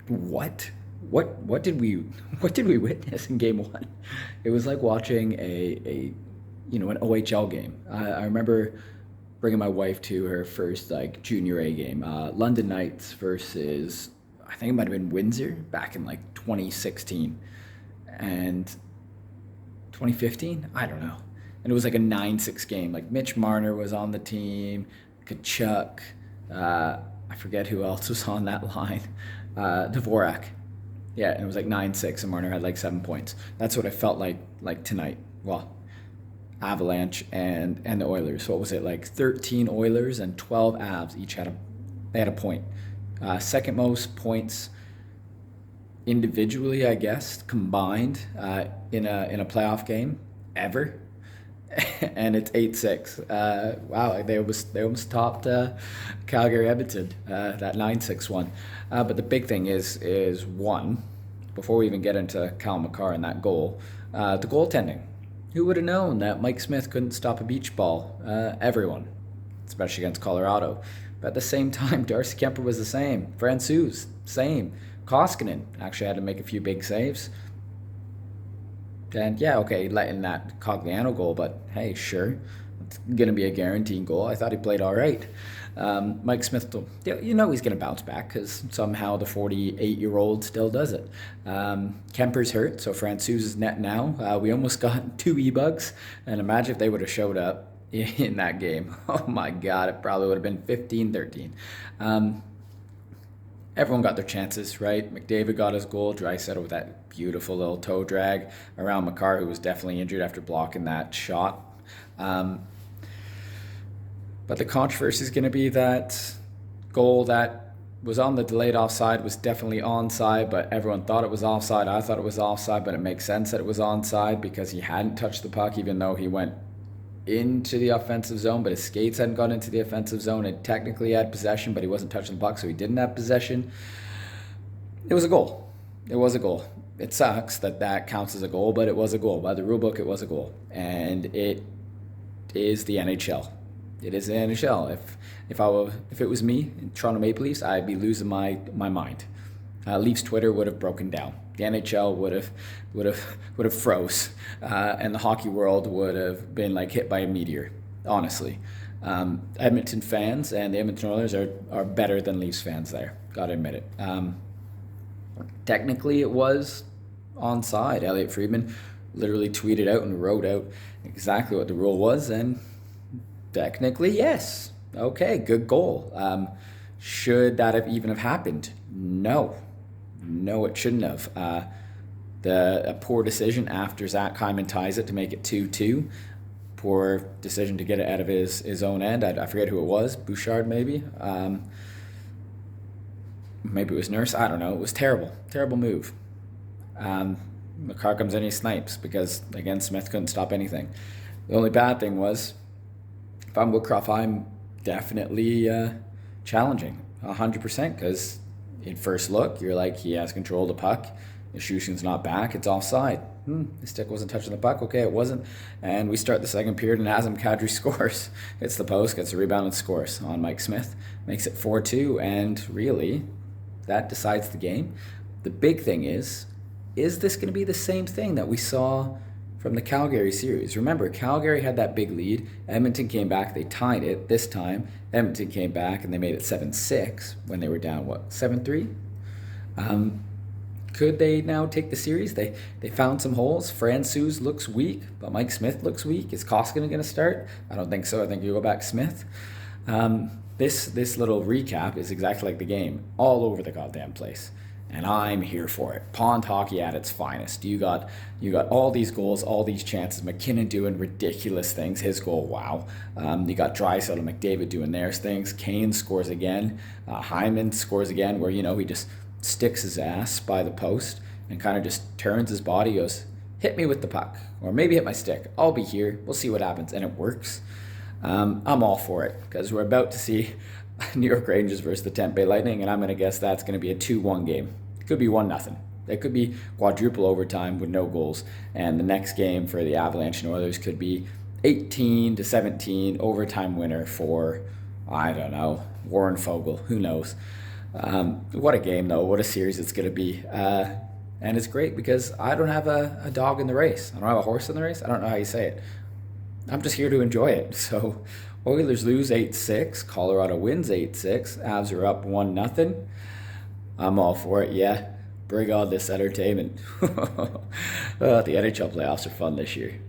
what what did we what did we witness in game one? It was like watching a an OHL game. I remember bringing my wife to her first like junior A game, London Knights versus I think it might have been Windsor back in like 2016 and 2015. I don't know, and it was like a 9-6 game. Like Mitch Marner was on the team, Kachuk, I forget who else was on that line, Dvorak. Yeah, and it was like 9-6, and Marner had like 7 points. That's what I felt like tonight. Well, Avalanche and the Oilers. So what was it like? 13 Oilers and 12 Avs each had a point. Second most points individually, I guess, combined in a playoff game ever. And it's 8-6. Wow, they almost topped Calgary Edmonton, that 9-6 one. But the big thing is one, before we even get into Cal McCarr and that goal, the goaltending. Who would have known that Mike Smith couldn't stop a beach ball? Everyone, especially against Colorado. But at the same time, Darcy Kemper was the same. Francouz, same. Koskinen actually had to make a few big saves. And yeah, okay, letting that Cogliano goal, but hey, sure, it's going to be a guaranteed goal. I thought he played all right. Mike Smith, he's going to bounce back because somehow the 48-year-old still does it. Kemper's hurt, so Francouz is net now. We almost got two E-bugs, and imagine if they would have showed up in that game. Oh my God, it probably would have been 15-13. Everyone got their chances, right? McDavid got his goal. Draisaitl with that beautiful little toe drag around McCarr, who was definitely injured after blocking that shot. Um, but the controversy is going to be that goal that was on the delayed offside was definitely onside, but everyone thought it was offside. I thought it was offside, but it makes sense that it was onside because he hadn't touched the puck, even though he went into the offensive zone, but his skates hadn't gone into the offensive zone. It technically had possession, but he wasn't touching the puck, so he didn't have possession. It was a goal. It was a goal. It sucks that that counts as a goal, but it was a goal. By the rule book, it was a goal. And it is the NHL. It is the NHL. If it was me in Toronto Maple Leafs, I'd be losing my mind. Leafs Twitter would have broken down. The NHL would have froze, and the hockey world would have been like hit by a meteor. Honestly, Edmonton fans and the Edmonton Oilers are better than Leafs fans. There, gotta admit it. Technically, it was onside. Elliot Friedman literally tweeted out and wrote out exactly what the rule was, and technically, yes. Okay, good goal. Should that have even have happened? No. No, it shouldn't have. A poor decision after Zach Hyman ties it to make it 2-2. Poor decision to get it out of his own end. I forget who it was. Bouchard, maybe. Maybe it was Nurse. I don't know. It was terrible. Terrible move. McCarr comes in, he snipes because, again, Smith couldn't stop anything. The only bad thing was, if I'm Woodcroft, I'm definitely challenging 100% because in first look, you're like, he has control of the puck. The shooting's not back. It's offside. The stick wasn't touching the puck. Okay, it wasn't. And we start the second period, and Azam Kadri scores. Hits the post, gets a rebound, and scores on Mike Smith. Makes it 4-2, and really, that decides the game. The big thing is this going to be the same thing that we saw from the Calgary series? Remember, Calgary had that big lead. Edmonton came back. They tied it this time. Edmonton came back, and they made it 7-6 when they were down, 7-3? Could they now take the series? They found some holes. Francouz looks weak, but Mike Smith looks weak. Is Koskinen going to start? I don't think so. I think you go back Smith. This little recap is exactly like the game, all over the goddamn place, and I'm here for it. Pond hockey at its finest. You got all these goals, all these chances. McKinnon doing ridiculous things. His goal, wow. You got Draisaitl and McDavid doing their things. Kane scores again. Hyman scores again, where he just sticks his ass by the post and kind of just turns his body, goes, hit me with the puck, or maybe hit my stick. I'll be here. We'll see what happens. And it works. I'm all for it because we're about to see New York Rangers versus the Tampa Bay Lightning, and I'm going to guess that's going to be a 2-1 game. It could be 1-0. It could be quadruple overtime with no goals, and the next game for the Avalanche and Oilers could be 18-17 overtime winner for, I don't know, Warren Fogle. Who knows? What a game, though. What a series it's going to be. And it's great because I don't have a dog in the race. I don't have a horse in the race. I don't know how you say it. I'm just here to enjoy it. So Oilers lose 8-6. Colorado wins 8-6. Avs are up 1-0. I'm all for it, yeah. Bring on this entertainment. The NHL playoffs are fun this year.